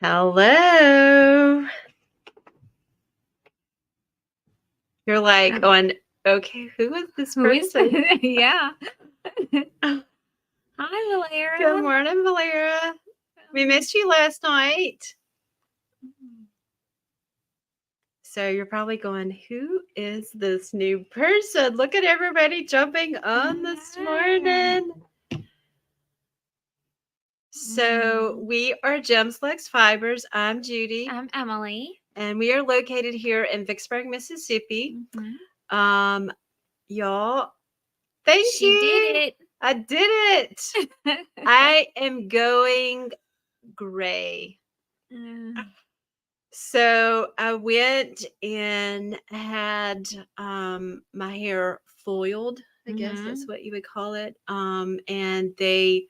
Hello. You're like going, okay, who is this Who is person? that? Yeah. Hi, Valera. Good morning, Valera. We missed you last night. So you're probably going, who is this new person? Look at everybody jumping on this morning. So we are Jems Lex Fibers. I'm Judy. I'm Emily. And we are located here in Vicksburg, Mississippi. Y'all, thank you. She did it. I did it. I am going gray. So I went and had my hair foiled, I guess that's what you would call it. And they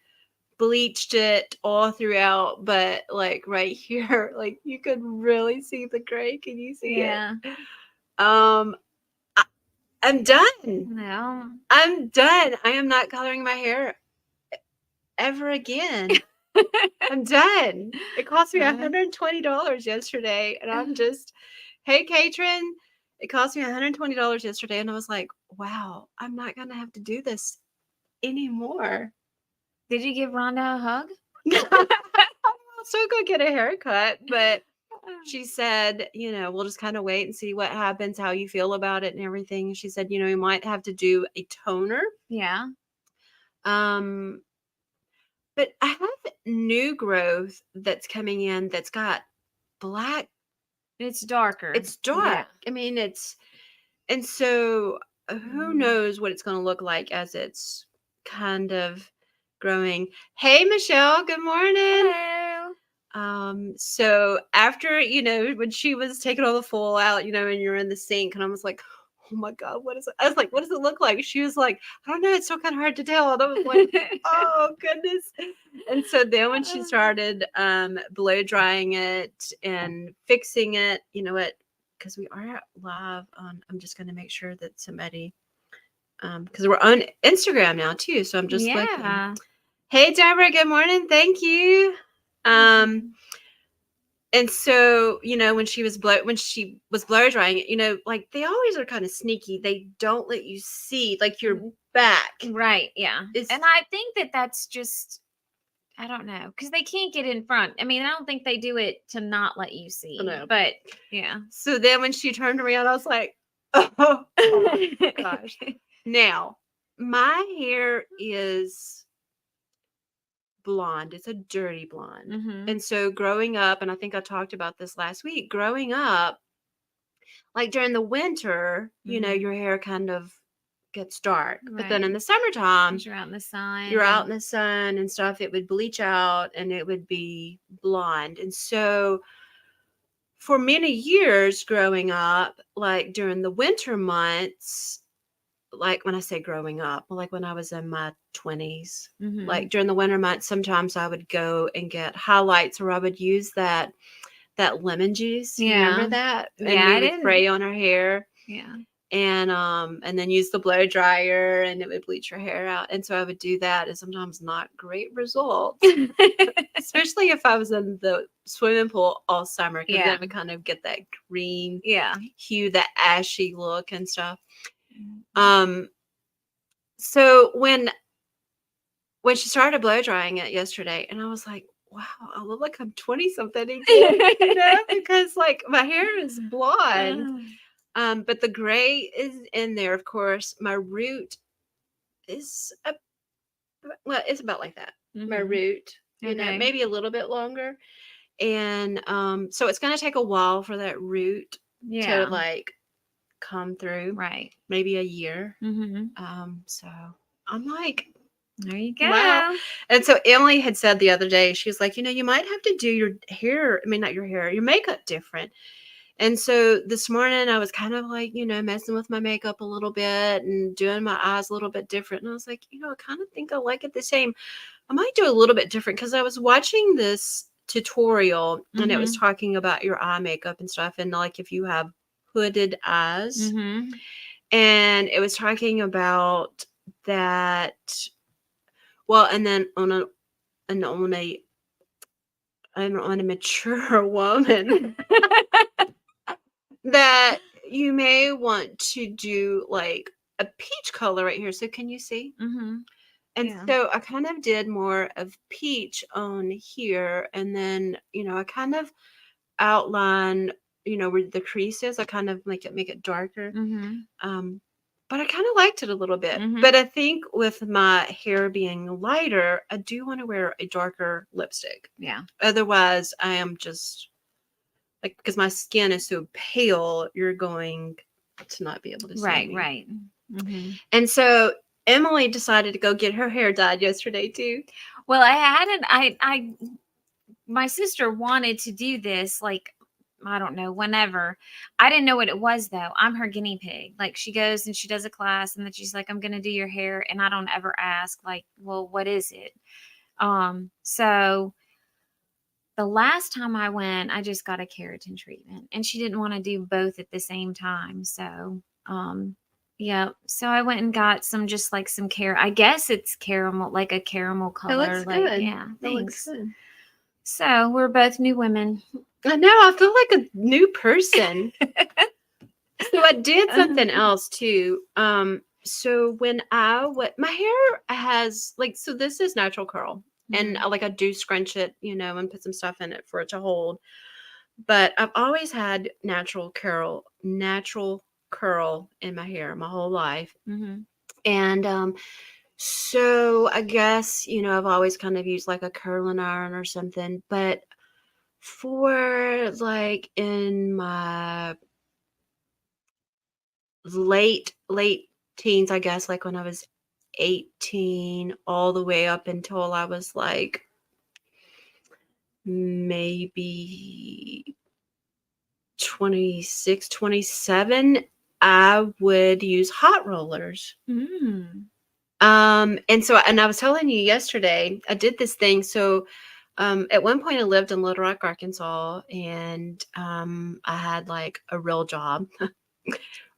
bleached it all throughout, but like right here, like you could really see the gray. Can you see it? I'm done. No. I'm done. I am not coloring my hair ever again. I'm done. It cost me $120 yesterday, and I'm just, hey, Katrin, it cost me $120 yesterday, and I was like, wow, I'm not going to have to do this anymore. Did you give Rhonda a hug? I'm still going to get a haircut, but she said, we'll just kind of wait and see what happens, how you feel about it and everything. She said, you might have to do a toner. Yeah. But I have new growth that's coming in that's got black. It's darker. It's dark. Yeah. I mean, and so who knows what it's going to look like as it's kind of growing. Hey, Michelle, good morning. Hello. So after, when she was taking all the foil out, and you're in the sink, and I was like, oh my God, what is it? I was like, what does it look like? She was like, I don't know. It's still kind of hard to tell. And I was like, oh goodness. And so then when she started blow drying it and fixing it, you know what? Because we are live on, I'm just going to make sure that somebody, because we're on Instagram now too. So I'm just looking. Hey, Deborah, good morning. Thank you. And so, when she was blow drying it, like they always are kind of sneaky. They don't let you see like your back. Right. Yeah. And I think that's just, I don't know, because they can't get in front. I mean, I don't think they do it to not let you see. But yeah. So then when she turned around, I was like, oh my gosh. Now, my hair is blonde. It's a dirty blonde. And so growing up, and I think I talked about this last week, growing up, like during the winter, your hair kind of gets dark. Right. But then in the summertime, you're out in the sun. You're out in the sun and stuff, it would bleach out and it would be blonde. And so for many years growing up, like during the winter months, like when I say growing up, like when I was in my 20s, like during the winter months, sometimes I would go and get highlights, or I would use that lemon juice. You remember that? And we would spray on her hair. Yeah. And then use the blow dryer, and it would bleach her hair out. And so I would do that, and sometimes not great results, especially if I was in the swimming pool all summer, because then we kind of get that green hue, that ashy look and stuff. So when she started blow drying it yesterday, and I was like, wow, I look like I'm 20 something again, because like my hair is blonde. But the gray is in there, of course. My root is it's about like that. My root, maybe a little bit longer. And so it's gonna take a while for that root to like come through. Right. Maybe a year. So I'm like, there you go. Wow. And so Emily had said the other day, she was like, you might have to do your hair, not your hair, your makeup different. And so this morning I was kind of like, messing with my makeup a little bit and doing my eyes a little bit different. And I was like, I kind of think I like it the same. I might do a little bit different, because I was watching this tutorial and it was talking about your eye makeup and stuff. And like if you have hooded eyes, and it was talking about that. Well, and then on a I'm on a mature woman, that you may want to do like a peach color right here. So can you see? Mm-hmm. And Yeah. so I kind of did more of peach on here, and then I kind of outline where the crease is. I kind of make it darker. Mm-hmm. But I kind of liked it a little bit. Mm-hmm. But I think with my hair being lighter, I do want to wear a darker lipstick. Yeah. Otherwise, I am just like, because my skin is so pale, you're going to not be able to see me. Right. Mm-hmm. And so Emily decided to go get her hair dyed yesterday too. Well, I my sister wanted to do this, like, I don't know, whenever. I didn't know what it was though. I'm her guinea pig. Like, she goes and she does a class, and then she's like, I'm gonna do your hair, and I don't ever ask, like, well, what is it? So the last time I went, I just got a keratin treatment, and she didn't want to do both at the same time. So, yeah. So I went and got some, just like some I guess it's caramel, like a caramel color. It looks like, good. yeah, It looks thanks. good. So we're both new women. I know. I feel like a new person. So I did something else too. So when my hair has so this is natural curl, and I do scrunch it, and put some stuff in it for it to hold. But I've always had natural curl in my hair my whole life. Mm-hmm. And so I guess I've always kind of used like a curling iron or something. But for like in my late teens, I guess, like when I was 18 all the way up until I was like maybe 26, 27, I would use hot rollers. And I was telling you yesterday, I did this thing. So at one point I lived in Little Rock, Arkansas, and I had like a real job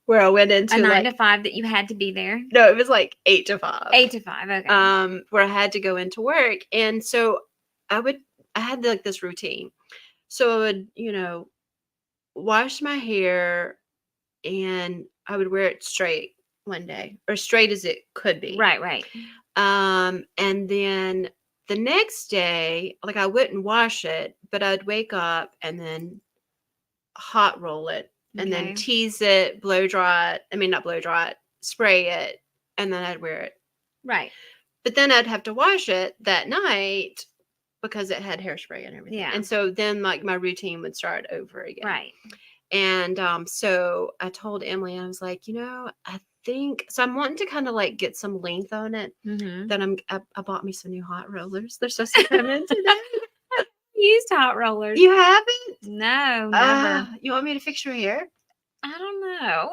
where I went into a 9 to 5 that you had to be there. No, it was like 8 to 5. 8 to 5, okay. Where I had to go into work, and so I had like this routine. So I would, wash my hair, and I would wear it straight one day, or straight as it could be. Right. And then the next day, like, I wouldn't wash it, but I'd wake up and then hot roll it, and then tease it, blow dry it. I mean, not blow dry it, spray it, and then I'd wear it. Right. But then I'd have to wash it that night because it had hairspray and everything. Yeah. And so then like my routine would start over again. Right. And so I told Emily, I was like, I think so. I'm wanting to kind of like get some length on it. Mm-hmm. Then I bought me some new hot rollers. They're supposed to come in today. Used hot rollers. You haven't? No, never. You want me to fix your hair? I don't know.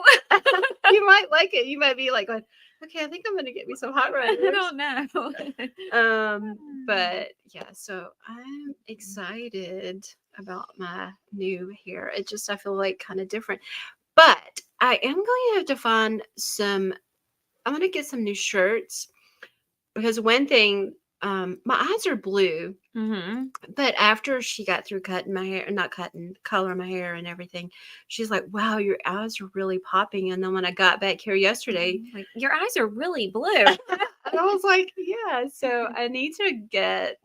You might like it. You might be like, okay, I think I'm gonna get me some hot rollers. I don't know. But yeah, so I'm excited about my new hair. I feel like kind of different. But I am going to have to find I'm gonna get some new shirts, because one thing, my eyes are blue. Mm-hmm. But after she got through coloring my hair and everything, she's like, wow, your eyes are really popping. And then when I got back here yesterday, like, your eyes are really blue. and I was like, yeah. So I need to get.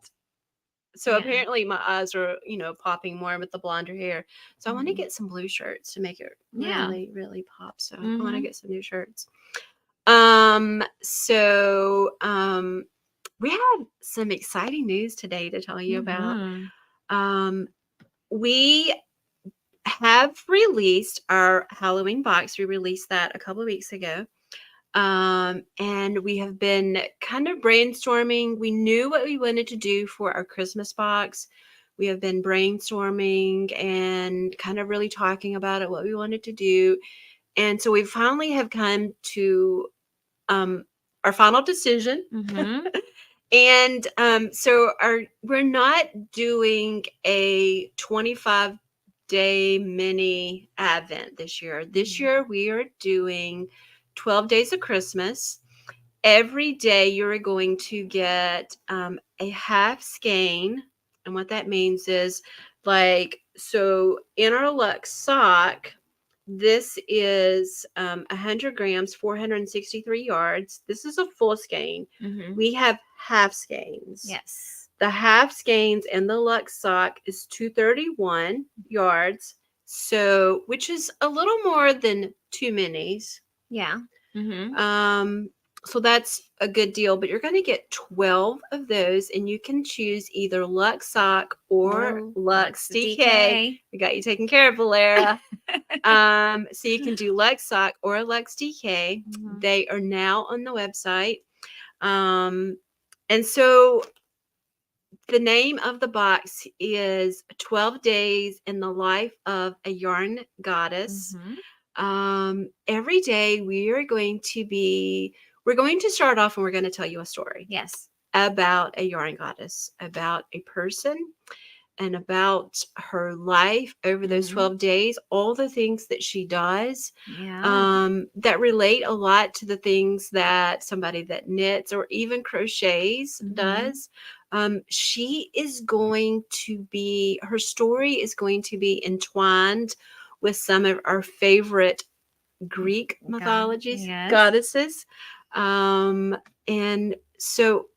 So apparently my eyes are, popping more with the blonder hair. So I want to get some blue shirts to make it really, really pop. So I want to get some new shirts. We have some exciting news today to tell you about. We have released our Halloween box. We released that a couple of weeks ago. And we have been kind of brainstorming. We knew what we wanted to do for our Christmas box. We have been brainstorming and kind of really talking about it, what we wanted to do. And so we finally have come to our final decision. Mm-hmm. And so we're not doing a 25-day mini Advent this year. This year we are doing 12 days of Christmas. Every day you're going to get a half skein And what that means is, like, so in our Lux sock, this is 100 grams, 463 yards. This is a full skein. Mm-hmm. We have half skeins. Yes. The half skeins in the Lux sock is 231 yards, so which is a little more than 2 minis. Yeah. Mm-hmm. So that's a good deal, but you're going to get 12 of those, and you can choose either Lux sock or Lux DK. We got you taken care of, Valera. So you can do Lux sock or Lux DK. Mm-hmm. They are now on the website. And so the name of the box is 12 Days in the Life of a Yarn Goddess. Mm-hmm. Every day we're going to start off and we're going to tell you a story. Yes. About a yarn goddess, about a person, and about her life over those 12 days, all the things that she does, that relate a lot to the things that somebody that knits or even crochets does. She is going to be, her story is going to be entwined with some of our favorite Greek mythologies, goddesses. And so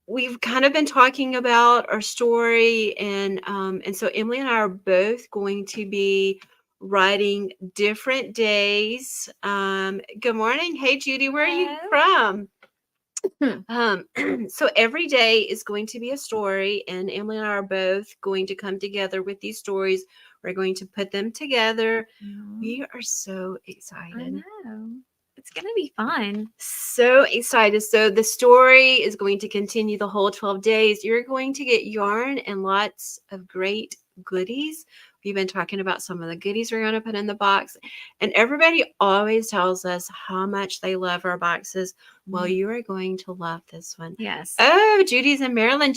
we've kind of been talking about our story, and so Emily and I are both going to be writing different days. Good morning. Hey, Judy, where are you from? So every day is going to be a story, and Emily and I are both going to come together with these stories. We're going to put them together. We are so excited. I know. It's going to be fun. So excited. So the story is going to continue the whole 12 days. You're going to get yarn and lots of great goodies. We've been talking about some of the goodies we're going to put in the box. And everybody always tells us how much they love our boxes. Well, you are going to love this one. Yes. Oh, Judy's in Maryland.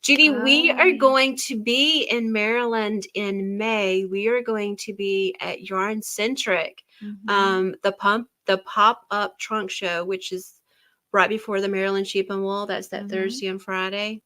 Judy, we are going to be in Maryland in May. We are going to be at Yarn Centric, the pop-up trunk show, which is right before the Maryland Sheep and Wool. That's that Thursday and Friday.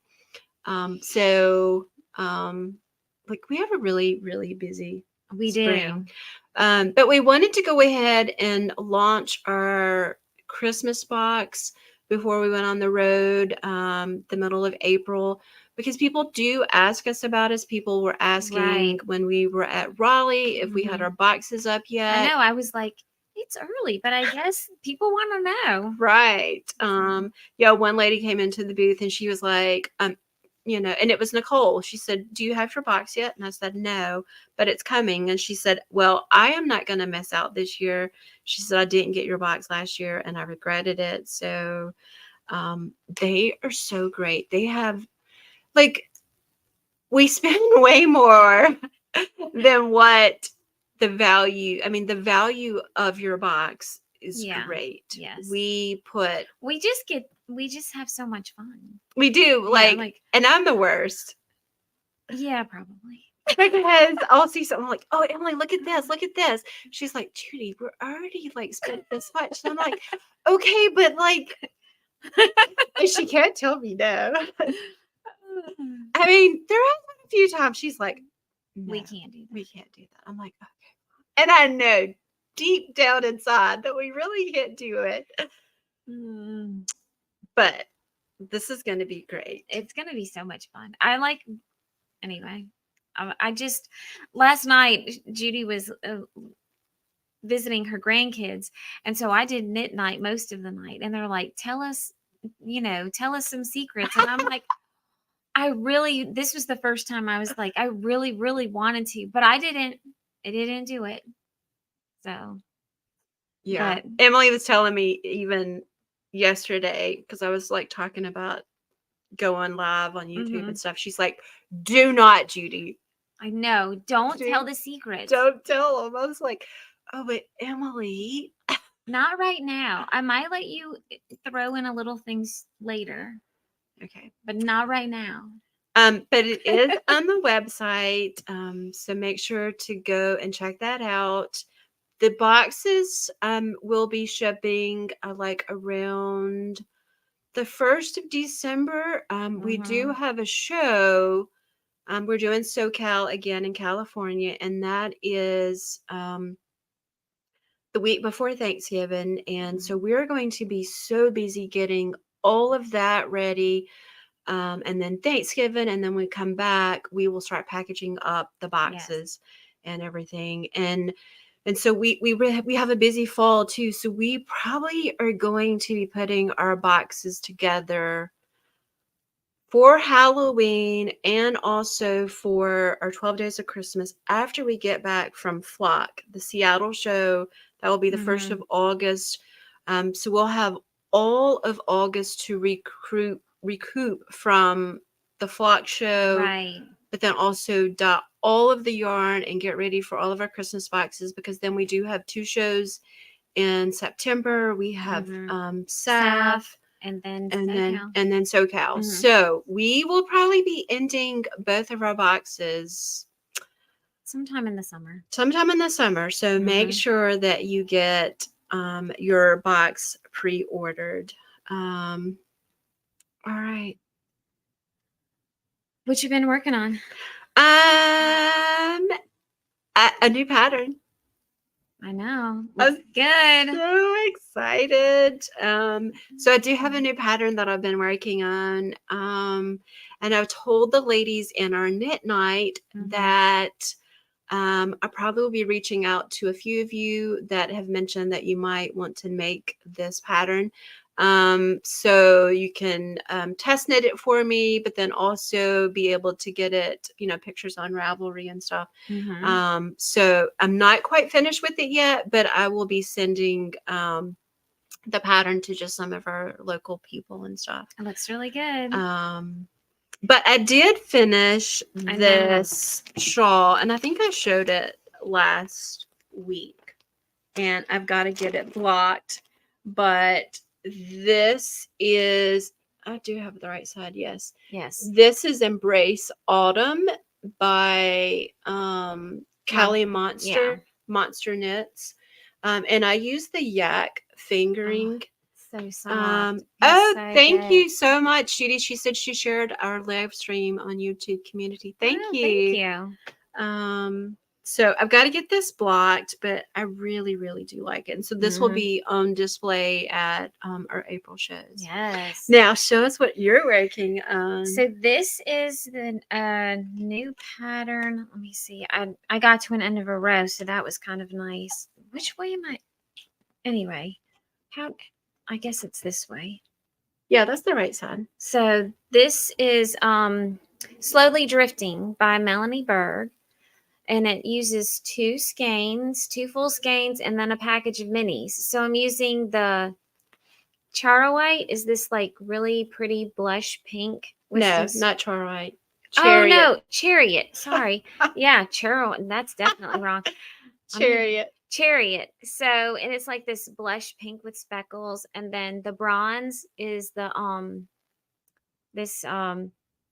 Like, we have a really, really busy spring. But we wanted to go ahead and launch our Christmas box before we went on the road, the middle of April, because people do ask us about us. People were asking when we were at Raleigh if we had our boxes up yet. I know. I was like, it's early, but I guess people want to know. Right. Yeah, one lady came into the booth and she was like, you know, and it was Nicole. She said, "Do you have your box yet?" And I said, "No, but it's coming." And she said, "Well, I am not going to miss out this year." She said, "I didn't get your box last year and I regretted it." So they are so great. They have, like, we spend way more than what the value of your box is great. Yes. We just have so much fun. We do, and I'm the worst. Yeah, probably. Because I'll see something like, "Oh, Emily, look at this, look at this." She's like, "Judy, we're already like spent this much." And I'm like, "Okay, but like," she can't tell me no. I mean, there have been a few times she's like, "No, we can't do that. We can't do that." I'm like, "Okay." And I know deep down inside that we really can't do it. But this is going to be great. It's going to be so much fun. Anyway, I just, last night, Judy was visiting her grandkids. And so I did knit night most of the night. And they're like, tell us some secrets. And I'm like, this was the first time I was like, I really, really wanted to, but I didn't do it. So. Yeah. But Emily was telling me even yesterday, because I was like talking about going live on YouTube and stuff. She's like, "Do not, Judy." I know. Don't tell the secrets. Don't tell them. I was like, "Oh, but Emily." Not right now. I might let you throw in a little things later. Okay. But not right now. But it is on the website. So make sure to go and check that out. The boxes will be shipping like around the 1st of December, we do Mhm. have a show. We're doing SoCal again in California, and that is the week before Thanksgiving. And so Mhm. we're going to be so busy getting all of that ready. And then Thanksgiving, and then we come back, we will start packaging up the Yes. boxes and everything. And so we have a busy fall too. So we probably are going to be putting our boxes together for Halloween and also for our 12 Days of Christmas after we get back from Flock, the Seattle show. That will be the 1st of Mhm. August. So we'll have all of August to recoup from the Flock show, Right. but then also dot all of the yarn and get ready for all of our Christmas boxes, because then we do have 2 shows in September. We have Mhm. SAF Saf and then and then SoCal. and then SoCal. Mhm. So we will probably be ending both of our boxes Sometime in the summer. sometime in the summer. So make Mhm. sure that you get your box pre-ordered. All right. What you been working on? Um, a new pattern. I know. Looks I'm good. so excited. So I do have a new pattern that I've been working on. And I've told the ladies in our knit night Mhm. that I probably will be reaching out to a few of you that have mentioned that you might want to make this pattern. So you can test knit it for me, but then also be able to get it, pictures on Ravelry and stuff. Mhm. So I'm not quite finished with it yet, but I will be sending the pattern to just some of our local people and stuff. It looks really good. Um, but I did finish I know. this shawl, and I think I showed it last week, and I've got to get it blocked. But this is, I do have the right side, yes. Yes. This is Embrace Autumn by Mon- Callie yeah. Monster Knits. And I use the yak Oh, fingering. so soft. It's Oh, so thank good. you so much, Judy. She said she shared our live stream on YouTube community. Thank Oh, thank you. you. So I've got to get this blocked, but I really, really do like it. And so this will Mhm. be on display at our April shows. Yes. Now, show us what you're working on. So this is the new pattern. Let me see. I got to an end of a row, so that was kind of nice. Which way am I? Anyway, how? I guess it's this way. Yeah, that's the right side. So this is Slowly Drifting by Melanie Berg, and it uses 2 skeins, 2 full skeins, and then a package of minis. So I'm using the Chara White. Is this like really pretty blush pink with No, some? not Charlight. Oh Chariot. no, Chariot. Sorry. Yeah, Chariot. That's definitely wrong. Chariot. Chariot. So, and it's like this blush pink with speckles, and then the bronze is the this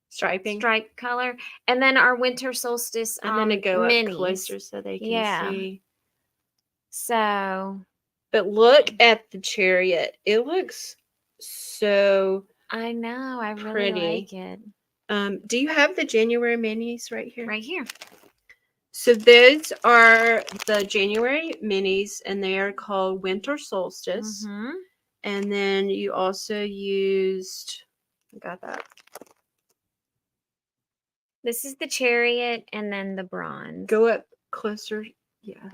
Striping. stripe color, and then our winter solstice I'm going to go up minis. closer so they can Yeah. see. So But look at the chariot. It looks so I know I really pretty. like it. Do you have the January minis right here? Right here. So those are the January minis, and they are called Winter Solstice. Mm-hmm. And then you also used, I got that. This is the chariot, and then the bronze. Go up closer. Yeah.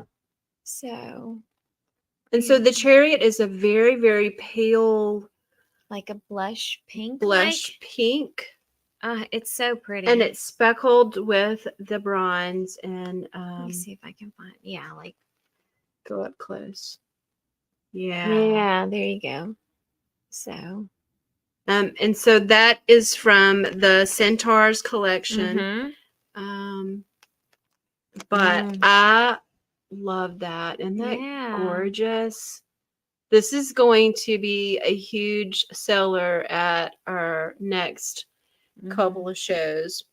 So, And so the chariot is a very, very pale like a blush pink. blush pink. It's so pretty. And it's speckled with the bronze. And let me see if I can find. Yeah, like go up close. Yeah. Yeah, there you go. So. And so that is from the Centaurs collection. Mm-hmm. But I love that. Isn't that gorgeous? This is going to be a huge seller at our next couple of shows.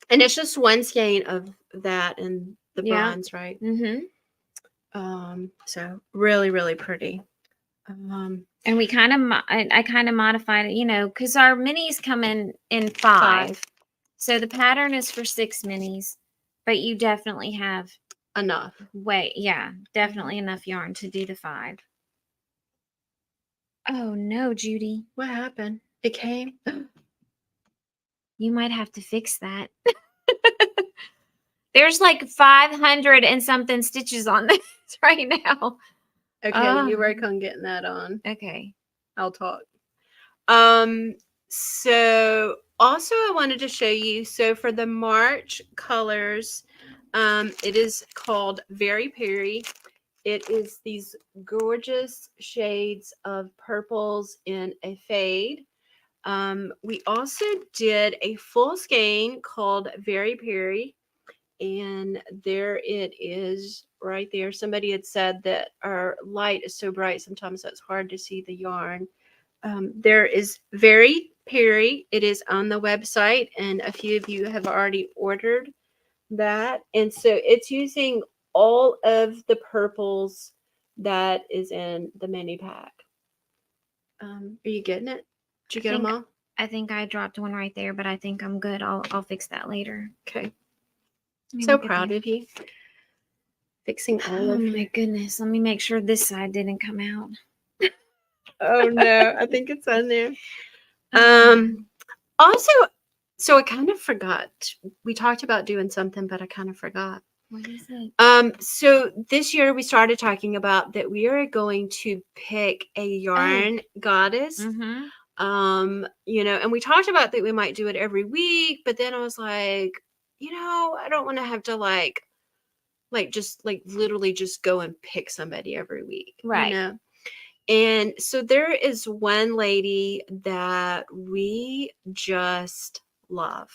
And it's just one skein of that and the bronze, right? Mm-hmm. So really, really pretty. And we kind of, I kind of modified it, you know, because our minis come in 5. 5. So the pattern is for 6 minis, but you definitely have Enough. definitely enough yarn to do the 5. Oh no, Judy, What happened? It came. you might have to fix that. There's like 500 and something stitches on this right now. Okay, you work on getting that on. Okay. I'll talk. So also I wanted to show you, so for the March colors, it is called Very Perry. It is these gorgeous shades of purples in a fade. We also did a full skein called Very Perry, and there it is right there. Somebody had said that our light is so bright sometimes it's hard to see the yarn. There is Very Perry. It is on the website, and a few of you have already ordered that. And so it's using all of the purples that is in the mini pack. Are you getting it? Did you get them all? I think I dropped one right there, but I think I'm good. I'll fix that later. Okay. So proud of you. Fixing all of Oh my goodness. Let me make sure this side didn't come out. Oh no, I think it's on there. Also, so I kind of forgot. We talked about doing something, but I kind of forgot. What is it? So this year we started talking about that we are going to pick a yarn goddess. You know, and we talked about that we might do it every week, but then I was like, you know, I don't want to have to like just like literally just go and pick somebody every week. Right. You know? And so there is one lady that we just love.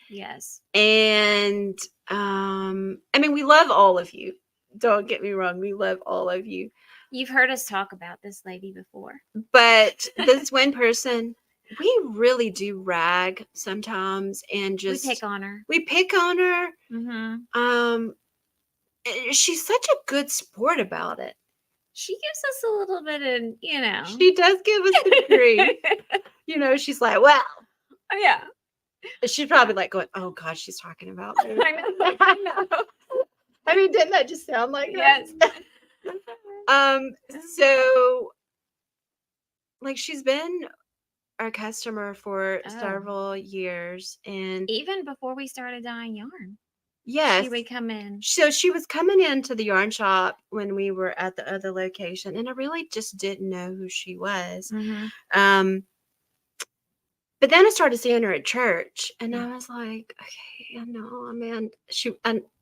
Yes. And I mean, we love all of you. Don't get me wrong, we love all of you. You've heard us talk about this lady before. But this one person, we really do rag sometimes and just we pick on her. We pick on her. She's such a good sport about it. She gives us a little bit of, you know. She does give us the grief. You know, she's like, well. Oh, yeah. She's probably like going, oh, God, she's talking about me. I know. I mean, didn't that just sound like yes. So, like, she's been our customer for several years. And even before we started dyeing yarn. Yes. She would come in. So she was coming into the yarn shop when we were at the other location, and I really just didn't know who she was. But then I started seeing her at church, and I was like, okay, I know,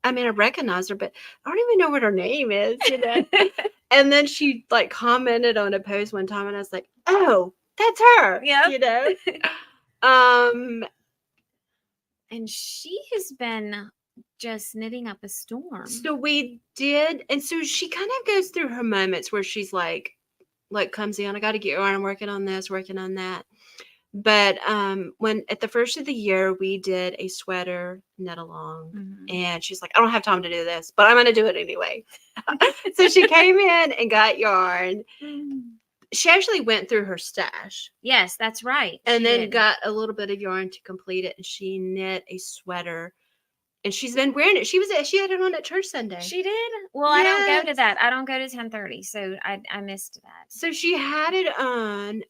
I mean, I recognized her, but I don't even know what her name is, you know. And then she like commented on a post one time, and I was like, oh, that's her. Yeah. You know. And she has been just knitting up a storm. So we did, and so she kind of goes through her moments where she's like comes in, I got to get yarn, I'm working on this, working on that. But when at the first of the year we did a sweater knit along, and she's like, I don't have time to do this, but I'm going to do it anyway. So she came in and got yarn. She actually went through her stash. Yes, that's right. And then got a little bit of yarn to complete it, and she knit a sweater. And she's been wearing it. She had it on at church Sunday. She did? Well, yes. I don't go to that. I don't go to 10:30, so I missed that. So she had it on,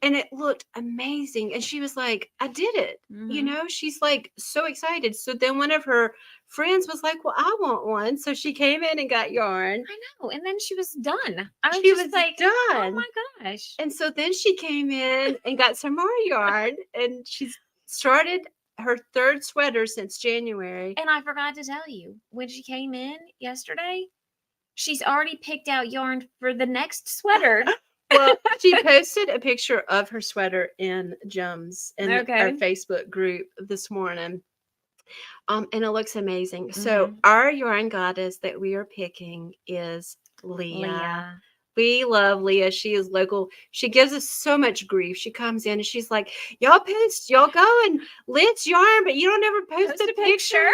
and it looked amazing. And she was like, I did it. You know, she's like so excited. So then one of her friends was like, well, I want one. So she came in and got yarn. I know. And then she was done. She was like, done. Oh my gosh. And so then she came in and got some more yarn, and she's started her third sweater since January. And I forgot to tell you, when she came in yesterday, she's already picked out yarn for the next sweater. Well, she posted a picture of her sweater in Jems in our Facebook group this morning. And it looks amazing. So our yarn goddess that we are picking is Leah. We love Leah. She is local. She gives us so much grief. She comes in and she's like, "Y'all post, y'all go and Let's Yarn, but you don't ever post a picture."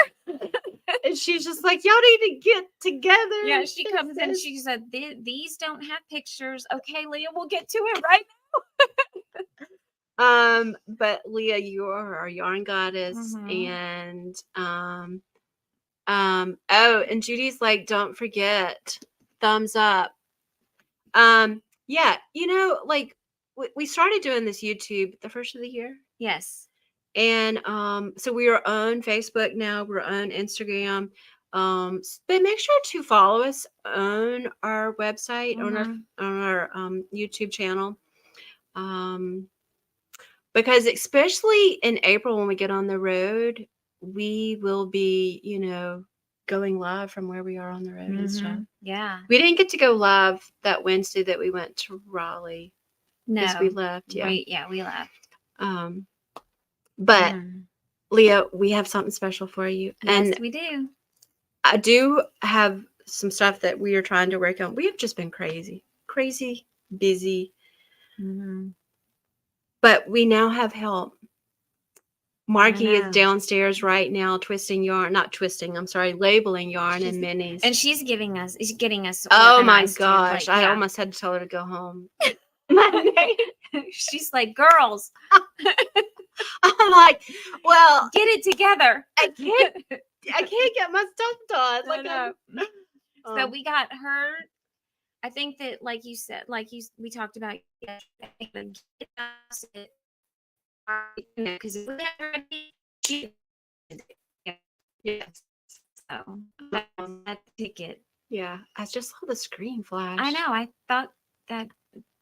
And she's just like, "Y'all need to get together." Yeah, she comes in. She said, "These don't have pictures." Okay, Leah, we'll get to it right But Leah, you are our yarn goddess, Mhm. and oh, and Judy's like, "Don't forget, thumbs up." Yeah, like we started doing this YouTube the first of the year. Yes. And so we are on Facebook now, we're on Instagram. But make sure to follow us on our website, Mhm. on our YouTube channel. Um, because especially in April when we get on the road, we will be, going live from where we are on the road and stuff. Mhm. Yeah. We didn't get to go live that Wednesday that we went to Raleigh because we No. left. Yeah. We left. Um, but Mhm. Leah, we have something special for you. Yes, And we do. I do have some stuff that we are trying to work on. We have just been crazy, busy, Mhm. but we now have help. Marky is know. downstairs right now labeling yarn and She's- minis. And she's getting us Oh my organized too. gosh, Like, I yeah. almost had to tell her to go home. She's like, "Girls, I'm like, well, get it together." I can't get my stuff done. I know. So Um, we got her. I think that, like you said, we talked about yesterday, because if we had her ready, she yes. so that ticket. Yeah, I just saw the screen flash. I know. I thought that.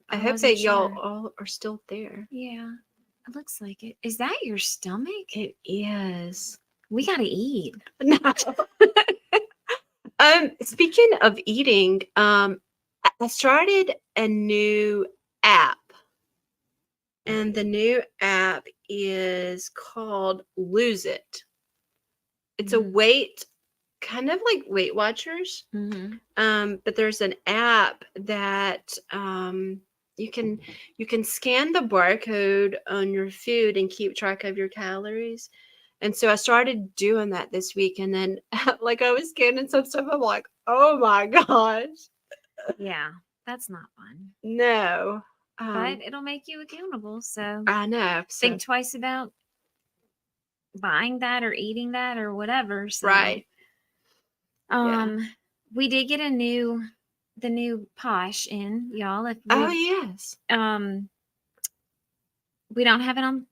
I hope wasn't that y'all sure. all are still there. Yeah, it looks like it. Is that your stomach? It is. We gotta eat. No. Speaking of eating, I started a new app, and the new app is called Lose It. It's a kind of like Weight Watchers. But there's an app that you can scan the barcode on your food and keep track of your calories. And so I started doing that this week, and then like I was scanning some stuff, I'm like, oh my gosh, Yeah, that's not fun. no. But it'll make you accountable. So I know. So, think twice about buying that or eating that or whatever. So right. Yeah. we did get the new Posh in, y'all. If Oh we yes. we don't have it on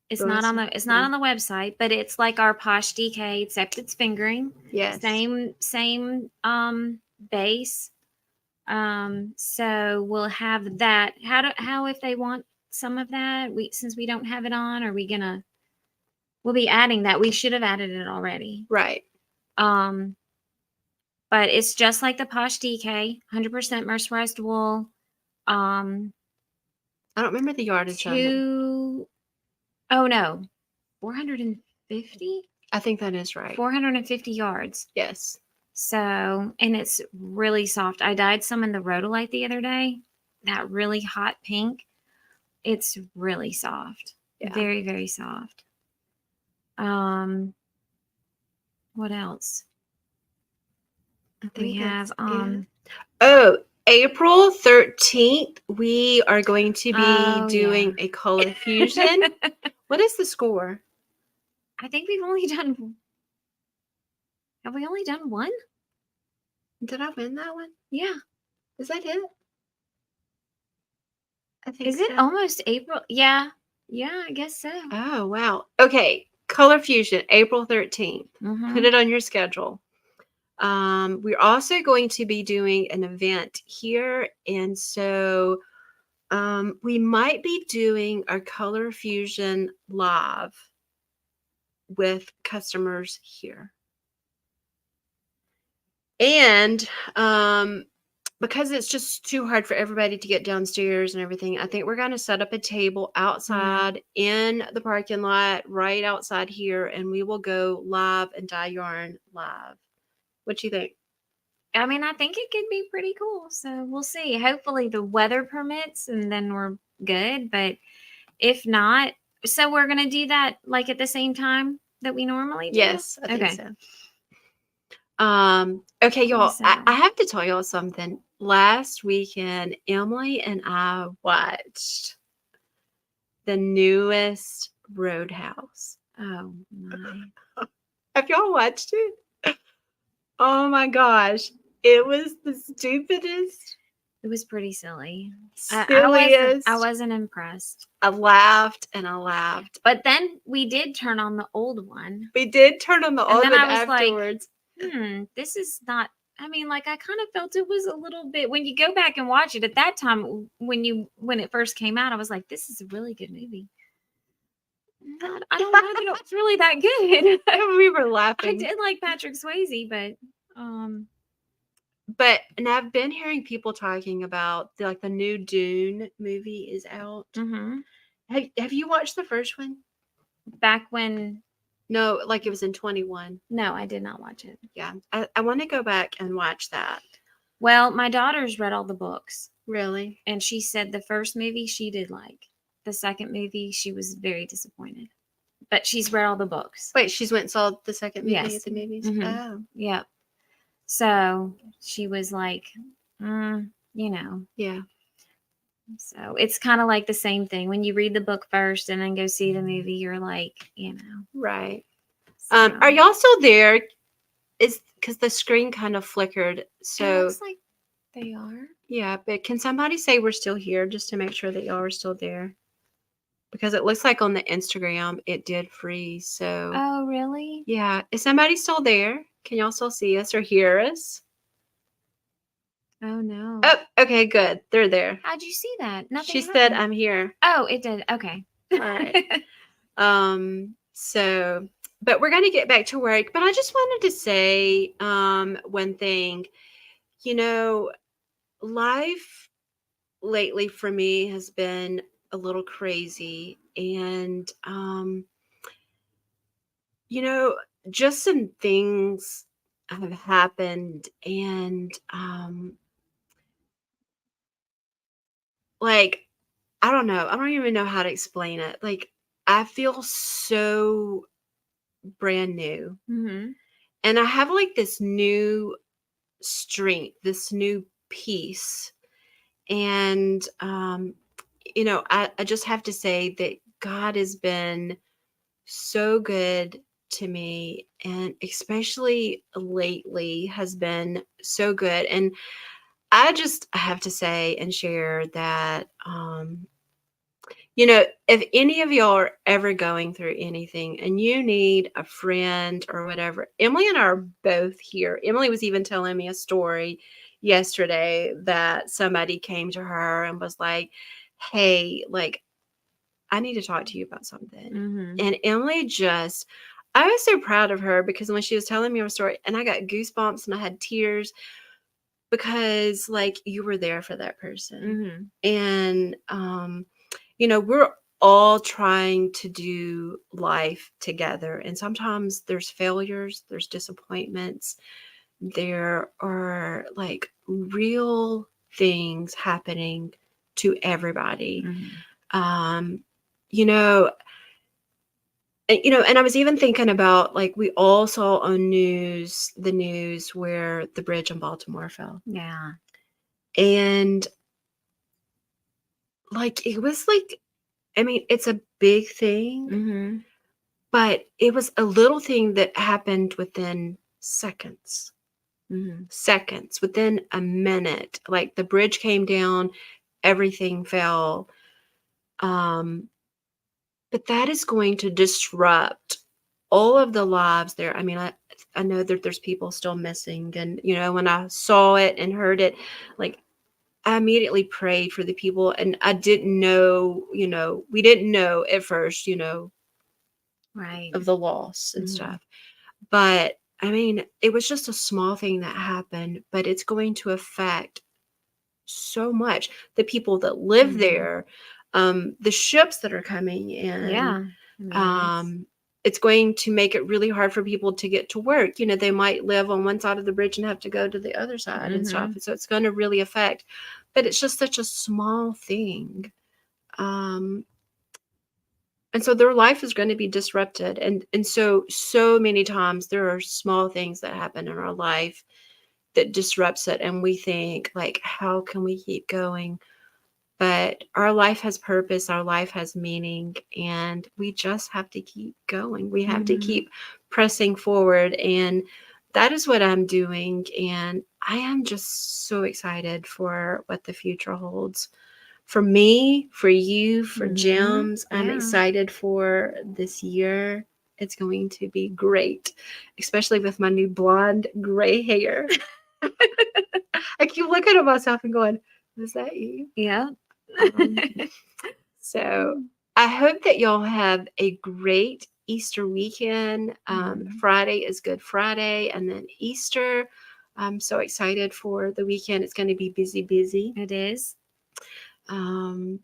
it's The not on website? the it's not No. on the website, but it's like our Posh DK, except it's fingering. Yes. Same base. So we'll have that. How if they want some of that, since we don't have it on, are we gonna we'll be adding that. We should have added it already. Right. But it's just like the Posh DK, 100% mercerized wool. I don't remember the yardage on it. Oh no, 450. I think that is right. 450 yards. Yes. So, and it's really soft. I dyed some in the rhodolite the other day. That really hot pink. It's really soft. Yeah. Very, very soft. What else? I think We have Oh, April 13th, we are going to be doing yeah. a color fusion. What is the score? I think we've only done. Have we only done one? Did I win that one? Yeah. Is that it? I think Is it almost April? Yeah. Yeah, I guess so. Oh, wow. Okay. Color fusion, April 13th. Put it on your schedule. We're also going to be doing an event here. And so we might be doing our color fusion live with customers here. And because it's just too hard for everybody to get downstairs and everything, I think we're going to set up a table outside in the parking lot, right outside here, and we will go live and dye yarn live. What do you think? I mean, I think it could be pretty cool. So we'll see. Hopefully the weather permits and then we're good. But if not, so we're gonna do that like at the same time that we normally do. Yes, I think Okay. so. Okay, y'all, So I have to tell y'all something. Last weekend, Emily and I watched the newest Roadhouse. oh my. Have y'all watched it? Oh my gosh. It was the stupidest, It was pretty silly. I silliest. wasn't impressed. I laughed and I laughed. But then we did turn on the old one. We did turn on the And old then one I was like, afterwards. this is not. I mean, like I kind of felt it was a little bit when you go back and watch it at that time when it first came out, I was like, this is a really good movie. I don't know that it was really that good. We were I laughing. did like Patrick Swayze, but And I've been hearing people talking about the new Dune movie is out. Have you watched the first one? back when No, like it was in 21. no, I did not watch it. Yeah. I want to go back and watch that. Well, my daughter's read all the books, Really? and she said the first movie she did like. The second movie she was very disappointed. But she's read all the books. Wait, she's went and saw the second movie Yes. at the movies? Mhm. Oh. Yep. So she was like, you know. Yeah. So it's kind of like the same thing. When you read the book first and then go see the movie, you're like, you know. Right. So. Are y'all still there? Is because the screen kind of flickered. It So looks like they are. yeah, but can somebody say we're still here just to make sure that y'all are still there? Because it looks like on the Instagram it did freeze. So Oh, really? yeah, is somebody still there? Can y'all still see us or hear us? Oh no. Oh, okay, good. They're there. How'd you see that? Nothing. She happened. said I'm here. Oh, it did. Okay. All right. So, but we're going to get back to work. But I just wanted to say one thing. You know, life lately for me has been a little crazy. And, you know, just some things have happened. And, like, I don't know. I don't even know how to explain it. Like, I feel so brand new. And I have like this new strength, this new peace. And, I just have to say that God has been so good to me, and especially lately has been so good. And I just have to say and share that, if any of y'all are ever going through anything and you need a friend or whatever, Emily and I are both here. Emily was even telling me a story yesterday that somebody came to her and was like, hey, like, I need to talk to you about something. And Emily I was so proud of her because when she was telling me her story, and I got goosebumps and I had tears because, like, you were there for that person. And, we're all trying to do life together. And sometimes there's failures, there's disappointments, there are like real things happening to everybody. And I was even thinking about, like, we all saw on the news where the bridge in Baltimore fell. Yeah. And like, it was like, I mean, it's a big thing, but it was a little thing that happened within seconds. Seconds, within a minute. Like, the bridge came down, everything fell. But that is going to disrupt all of the lives there. I mean, I know that there's people still missing. And, when I saw it and heard it, like, I immediately prayed for the people. And I didn't know, we didn't know at first, Right. of the loss and stuff. But I mean, it was just a small thing that happened, but it's going to affect so much the people that live there, the ships that are coming in. Yeah. it's going to make it really hard for people to get to work. You know, they might live on one side of the bridge and have to go to the other side and stuff. Mhm. And so it's going to really affect, but it's just such a small thing. And so their life is going to be disrupted. And so many times there are small things that happen in our life that disrupts it. And we think, like, how can we keep going? But our life has purpose, our life has meaning, and we just have to keep going. We have to Mhm. keep pressing forward. And that is what I'm doing. And I am just so excited for what the future holds. For me, for you, for Mhm. Jems, I'm Yeah. excited for this year. It's going to be great, especially with my new blonde gray hair. I keep looking at myself and going, is that you? Yeah. Um, So I hope that y'all have a great Easter weekend. Mhm. Friday is Good Friday, and then Easter. I'm so excited for the weekend. It's going to be busy, busy. It is.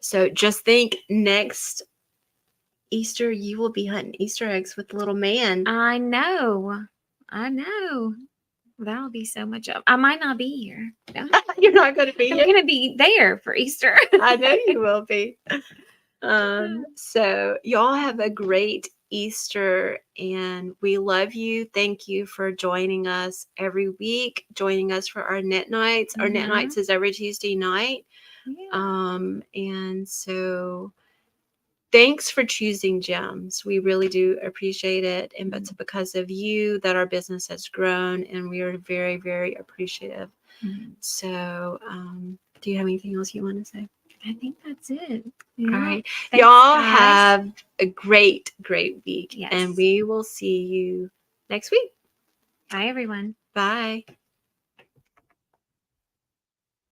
So just think, next Easter, you will be hunting Easter eggs with the little man. I know. I know. That'll be so much up. I might not be here. You're not going to be I'm here. gonna be there for Easter. I know you will be. So y'all have a great Easter, and we love you. Thank you for joining us every week, joining us for our knit nights. Our knit Mhm. nights is every Tuesday night. Yeah. And so thanks for choosing Gems. We really do appreciate it. And it's because of you that our business has grown, and we are very, very appreciative. Mhm. So do you have anything else you want to say? I think that's it. All right. Thanks, Y'all guys. have a great, great week. Yes. And we will see you next week. Bye, everyone. Bye.